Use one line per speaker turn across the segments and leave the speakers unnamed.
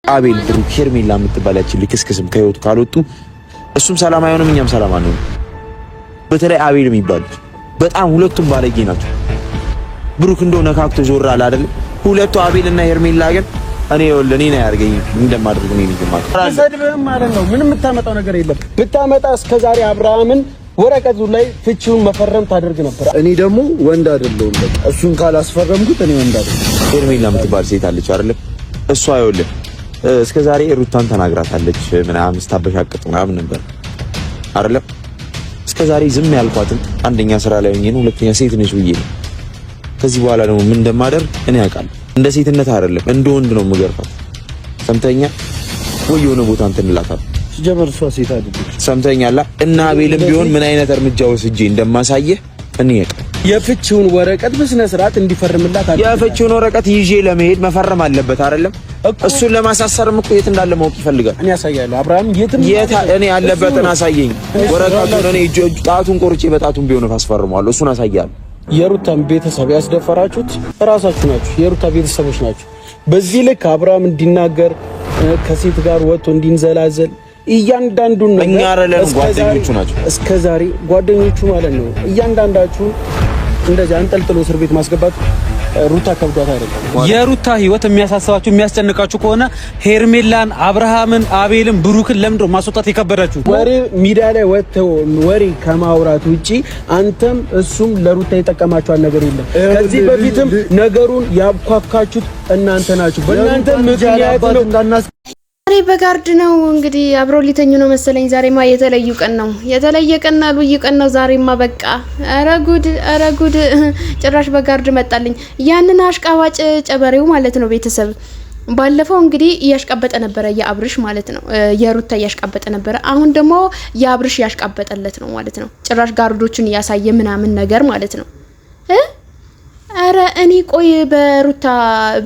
አቤል ብሩክ ሄርሜላ የምትባላችሁ ልክስክስም ከህይወቱ ካልወጡ እሱም ሰላም አይሆንም፣ እኛም ሰላም አንሆንም። በተለይ አቤል የሚባል በጣም ሁለቱም ባለጌ ናቸው። ብሩክ እንደው ነካክቶ ዞር አለ አይደል? ሁለቱ አቤል እና ሄርሜላ ግን እኔ ወለኔ ነው ያርገኝ እንደማድረግ ነው ይልማል።
ሰድብህም ማለት ነው። ምንም የምታመጣው ነገር የለም። ብታመጣ እስከዛሬ አብርሃምን ወረቀቱ ላይ ፍቺውን መፈረም ታደርግ ነበር። እኔ ደግሞ ወንድ አይደለሁም። በቃ እሱን ካላስፈረምኩት እኔ ወንድ አይደለሁም።
ሄርሜላ የምትባል ሴት አለች አይደል? እሷ አይወልም እስከዛሬ ሩታን ተናግራታለች ምናምን ስታበሻቅጥ ምናምን ነበር አይደለም። እስከዛሬ ዝም ያልኳትን አንደኛ ስራ ላይ ሆኜ ነው፣ ሁለተኛ ሴት ነች ብዬ ነው። ከዚህ በኋላ ደግሞ ምን እንደማደርግ እኔ አውቃለሁ። እንደ ሴትነት አይደለም እንደ ወንድ ነው የምገርፋት። ሰምተኛ ወይ የሆነ ቦታ እንትን እላታለሁ።
ሲጀመር እሷ ሴት አይደለች።
ሰምተኛላ። እና አቤልም ቢሆን ምን አይነት እርምጃ ወስጄ እንደማሳየህ እኔ አውቃለሁ።
የፍቺውን ወረቀት በስነ ስርዓት እንዲፈርምላት አለ።
የፍቺውን ወረቀት ይዤ ለመሄድ መፈረም አለበት አይደለም? እሱን ለማሳሰርም እኮ የት እንዳለ ማወቅ ይፈልጋል።
እኔ ያሳያለሁ። አብርሃም እኔ
ያለበትን አሳየኝ። ወረቀቱን እኔ ጣቱን ቆርጬ በጣቱን ቢሆን አስፈርመዋለሁ። እሱን አሳያለሁ።
የሩታን ቤተሰብ ያስደፈራችሁት ራሳችሁ ናችሁ። የሩታ ቤተሰቦች ናችሁ። በዚህ ልክ አብርሃም እንዲናገር ከሴት ጋር ወጥቶ እንዲንዘላዘል እያንዳንዱን ነገር
እኛ አይደለም ጓደኞቹ ናቸው።
እስከዛሬ ጓደኞቹ ማለት ነው። እያንዳንዳችሁ እንደዚህ አንጠልጥሎ እስር ቤት ማስገባት ሩታ ከብዷት አይደለም።
የሩታ ህይወት የሚያሳስባችሁ የሚያስጨንቃችሁ ከሆነ ሄርሜላን፣ አብርሃምን፣ አቤልን፣ ብሩክን ለምንድነው ማስወጣት የከበዳችሁ?
ወሬ ሚዲያ ላይ ወጥተው ወሬ ከማውራት ውጪ አንተም እሱም ለሩታ የጠቀማችሁ ነገር የለም። ከዚህ በፊትም ነገሩን ያብኳካችሁት እናንተ ናችሁ። በእናንተ ምክንያት ነው።
ዛሬ በጋርድ ነው እንግዲህ አብሮ ሊተኙ ነው መሰለኝ። ዛሬማ የተለየ ቀን ነው፣ የተለየ ቀን ነው፣ ልዩ ቀን ነው ዛሬማ። በቃ ኧረ ጉድ! ጭራሽ በጋርድ መጣልኝ። ያንን አሽቃባጭ ጨበሬው ማለት ነው ቤተሰብ። ባለፈው እንግዲህ እያሽቃበጠ ነበረ የአብርሽ ማለት ነው፣ የሩታ እያሽቃበጠ ነበረ። አሁን ደግሞ የአብርሽ እያሽቃበጠለት ነው ማለት ነው። ጭራሽ ጋርዶቹን እያሳየ ምናምን ነገር ማለት ነው። አረ እኔ ቆይ በሩታ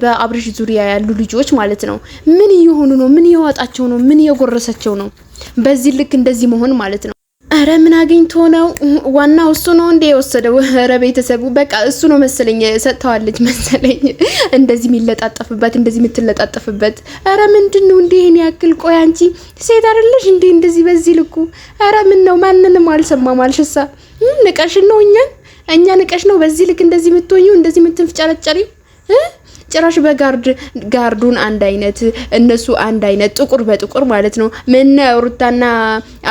በአብርሽ ዙሪያ ያሉ ልጆች ማለት ነው ምን እየሆኑ ነው? ምን እየዋጣቸው ነው? ምን እየጎረሰቸው ነው? በዚህ ልክ እንደዚህ መሆን ማለት ነው። አረ ምን አግኝቶ ነው? ዋናው እሱ ነው እንደ የወሰደው። አረ ቤተሰቡ በቃ እሱ ነው መሰለኝ ሰጥተዋለች መሰለኝ እንደዚህ የሚለጣጠፍበት እንደዚህ የምትለጣጠፍበት። አረ ምንድነው እንዴ ይሄን ያክል? ቆይ አንቺ ሴት አይደለሽ እንዴ እንደዚህ በዚህ ልኩ? አረ ምን ነው? ማንንም አልሰማም አልሽሳ? ንቀሽ ነው እኛ ንቀሽ ነው በዚህ ልክ እንደዚህ የምትሆኚው እንደዚህ የምትንፍጨረጨሪው? ጭራሽ በጋርዱን አንድ አይነት እነሱ አንድ አይነት ጥቁር በጥቁር ማለት ነው። ምን ሩታና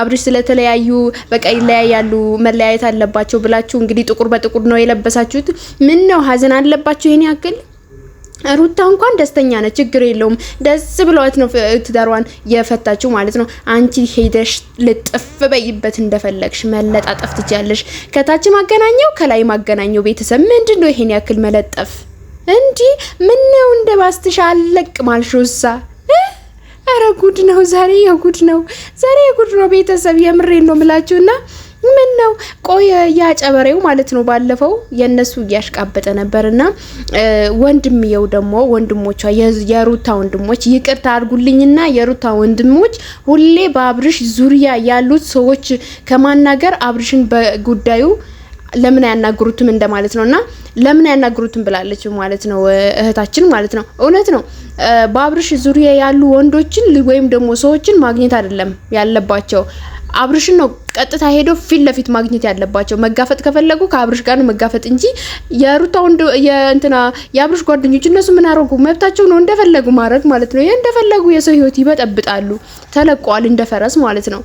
አብርሽ ስለተለያዩ በቃ ይለያያሉ መለያየት አለባቸው ብላችሁ እንግዲህ ጥቁር በጥቁር ነው የለበሳችሁት። ምን ነው ሀዘን አለባችሁ ይሄን ያክል? ሩታ እንኳን ደስተኛ ነች፣ ችግር የለውም። ደስ ብሏት ነው ትዳሯን የፈታችው ማለት ነው። አንቺ ሄደሽ ልጥፍ በይበት እንደፈለግሽ መለጣጠፍ ትችያለሽ። ከታች ማገናኘው ከላይ ማገናኘው። ቤተሰብ ምንድነው ይሄን ያክል መለጠፍ እንጂ? ምን ነው እንደ ባስትሽ አለቅ ማልሹሳ? አረ ጉድ ነው ዛሬ፣ የጉድ ነው ዛሬ፣ የጉድ ነው ቤተሰብ። የምሬን ነው ምላችሁና ምን ነው ቆይ ያጨበሬው ማለት ነው ባለፈው የነሱ ያሽቃበጠ ነበርና ወንድምየው ደግሞ ወንድሞቿ የሩታ ወንድሞች ይቅርታ አድርጉልኝና የሩታ ወንድሞች ሁሌ በአብርሽ ዙሪያ ያሉት ሰዎች ከማናገር አብርሽን በጉዳዩ ለምን ያናግሩትም እንደማለት ነውና ለምን ያናግሩትም ብላለች ማለት ነው እህታችን ማለት ነው። እውነት ነው። በአብርሽ ዙሪያ ያሉ ወንዶችን ወይም ደግሞ ሰዎችን ማግኘት አይደለም ያለባቸው፣ አብርሽን ነው ቀጥታ ሄዶ ፊት ለፊት ማግኘት ያለባቸው። መጋፈጥ ከፈለጉ ከአብርሽ ጋር ነው መጋፈጥ እንጂ የሩታ ወንድ የአብርሽ ጓደኞች እነሱ ምን አረጉ? መብታቸው ነው እንደፈለጉ ማድረግ ማለት ነው። እንደፈለጉ የሰው ህይወት ይበጠብጣሉ። ተለቀዋል እንደፈረስ ማለት ነው።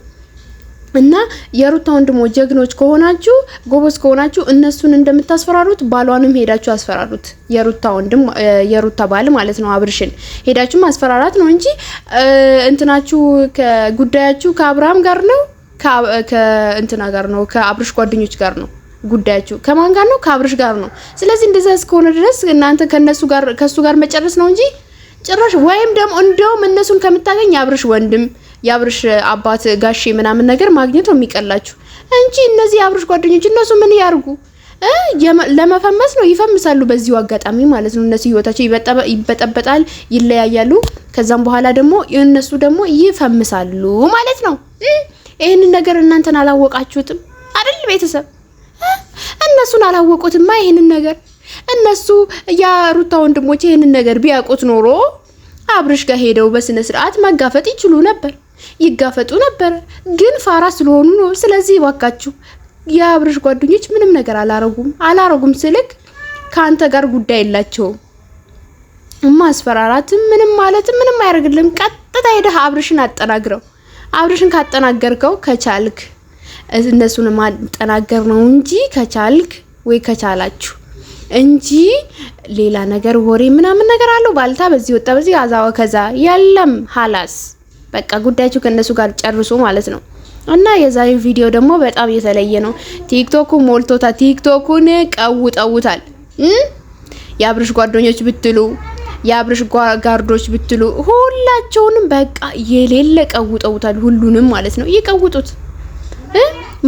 እና የሩታ ወንድሞች ጀግኖች ከሆናችሁ ጎበዝ ከሆናችሁ እነሱን እንደምታስፈራሩት ባሏንም ሄዳችሁ አስፈራሩት። የሩታ ወንድም የሩታ ባል ማለት ነው አብርሽን ሄዳችሁ ማስፈራራት ነው እንጂ እንትናችሁ ከጉዳያችሁ ከአብርሃም ጋር ነው ከእንትና ጋር ነው ከአብርሽ ጓደኞች ጋር ነው ጉዳያችሁ። ከማን ጋር ነው? ከአብርሽ ጋር ነው። ስለዚህ እንደዛ እስከሆነ ድረስ እናንተ ከሱ ጋር መጨረስ ነው እንጂ ጭራሽ ወይም ደግሞ እንደውም እነሱን ከምታገኝ አብርሽ ወንድም የአብርሽ አባት ጋሼ ምናምን ነገር ማግኘት ነው የሚቀላችሁ እንጂ እነዚህ የአብርሽ ጓደኞች እነሱ ምን ያርጉ? ለመፈመስ ነው ይፈምሳሉ። በዚሁ አጋጣሚ ማለት ነው እነሱ ህይወታቸው ይበጠበጣል፣ ይለያያሉ። ከዛም በኋላ ደግሞ እነሱ ደግሞ ይፈምሳሉ ማለት ነው። ይሄንን ነገር እናንተን አላወቃችሁትም አይደል ቤተሰብ? እነሱን አላወቁትማ ይሄንን ነገር። እነሱ የሩታ ወንድሞች ይሄንን ነገር ቢያውቁት ኖሮ አብርሽ ጋር ሄደው በስነ ስርዓት መጋፈጥ ይችሉ ነበር፣ ይጋፈጡ ነበር። ግን ፋራ ስለሆኑ ነው። ስለዚህ ባካችሁ የአብርሽ ጓደኞች ምንም ነገር አላረጉም ስልክ ካንተ ጋር ጉዳይ የላቸውም። ማስፈራራትም ምንም ማለትም ምንም አያደርግልም። ቀጥታ ሄደህ አብርሽን አጠናግረው። አብርሽን ካጠናገርከው ከቻልክ እነሱን ማጠናገር ነው እንጂ ከቻልክ ወይ ከቻላችሁ እንጂ ሌላ ነገር ወሬ ምናምን ነገር አለው ባልታ በዚህ ወጣ በዚህ አዛው ከዛ የለም። ሐላስ በቃ ጉዳያችሁ ከነሱ ጋር ጨርሱ ማለት ነው። እና የዛሬው ቪዲዮ ደግሞ በጣም የተለየ ነው። ቲክቶኩ ሞልቶታ ቲክቶኩን ቀውጠውታል። የአብርሽ ጓደኞች ብትሉ የአብርሽ ጋርዶች ብትሉ ሁላቸውንም በቃ የሌለ ቀውጠውታል። ሁሉንም ማለት ነው። ይቀውጡት።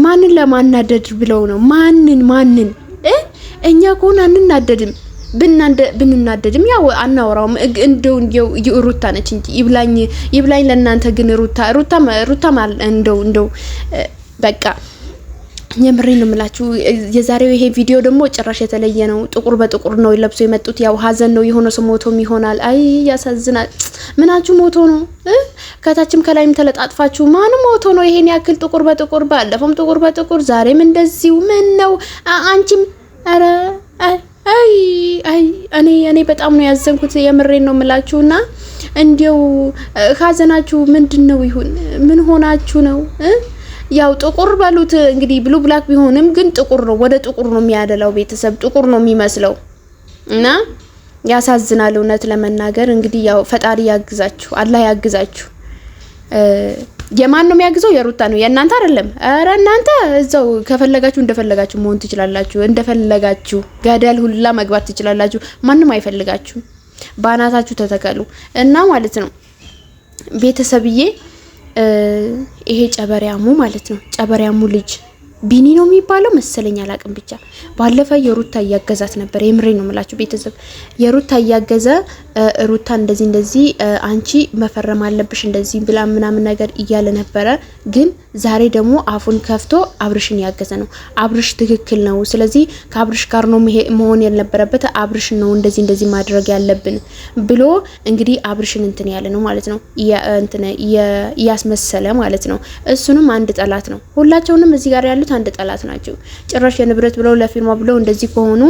ማንን ለማናደድ ብለው ነው? ማንን እኛ ኮን አንናደድም። ብንናደድም ያው አናወራውም። እንደው ሩታ ነች እንጂ ይብላኝ ለእናንተ ግን ሩታ ማለት እንደው በቃ የምሬን ነው የምላችሁ። የዛሬው ይሄ ቪዲዮ ደግሞ ጭራሽ የተለየ ነው። ጥቁር በጥቁር ነው ለብሶ የመጡት። ያው ሀዘን ነው የሆነ ሰው ሞቶም ይሆናል። አይ ያሳዝናል። ምናችሁ ሞቶ ነው? ከታችም ከላይም ተለጣጥፋችሁ ማን ሞቶ ነው ይሄን ያክል ጥቁር በጥቁር? ባለፈውም ጥቁር በጥቁር ዛሬም እንደዚሁ። ምን ነው አንቺም? ኧረ እኔ በጣም ነው ያዘንኩት። የምሬን ነው የምላችሁና እንዲው ሀዘናችሁ ምንድነው? ይሁን ምን ሆናችሁ ነው? ያው ጥቁር በሉት እንግዲህ ብሉ ብላክ ቢሆንም ግን ጥቁር ነው፣ ወደ ጥቁር ነው የሚያደላው። ቤተሰብ ጥቁር ነው የሚመስለው እና ያሳዝናል። እውነት ለመናገር እንግዲህ ያው ፈጣሪ ያግዛችሁ፣ አላህ ያግዛችሁ። የማን ነው የሚያግዘው? የሩታ ነው፣ የእናንተ አይደለም። ኧረ እናንተ እዛው ከፈለጋችሁ እንደፈለጋችሁ መሆን ትችላላችሁ፣ እንደፈለጋችሁ ገደል ሁላ መግባት ትችላላችሁ። ማንም አይፈልጋችሁ። ባናታችሁ ተተከሉ እና ማለት ነው ቤተሰብዬ። ይሄ ጨበሪያሙ ማለት ነው። ጨበሪያሙ ልጅ ቢኒ ነው የሚባለው መሰለኝ፣ አላቅም። ብቻ ባለፈ የሩታ እያገዛት ነበር። የምሬ ነው የምላችሁ ቤተሰብ። የሩታ እያገዘ ሩታ እንደዚህ አንቺ መፈረም አለብሽ እንደዚህ ብላ ምናምን ነገር እያለ ነበረ። ግን ዛሬ ደግሞ አፉን ከፍቶ አብርሽን ያገዘ ነው። አብርሽ ትክክል ነው፣ ስለዚህ ከአብርሽ ጋር ነው መሆን ያልነበረበት፣ አብርሽ ነው እንደዚህ ማድረግ ያለብን ብሎ እንግዲህ አብርሽን እንትን ያለ ነው ማለት ነው። እያስመሰለ ማለት ነው። እሱንም አንድ ጠላት ነው። ሁላቸውንም እዚህ ጋር ያሉት አንድ ጠላት ናቸው። ጭራሽ የንብረት ብለው ለፊርማ ብለው እንደዚህ ከሆኑ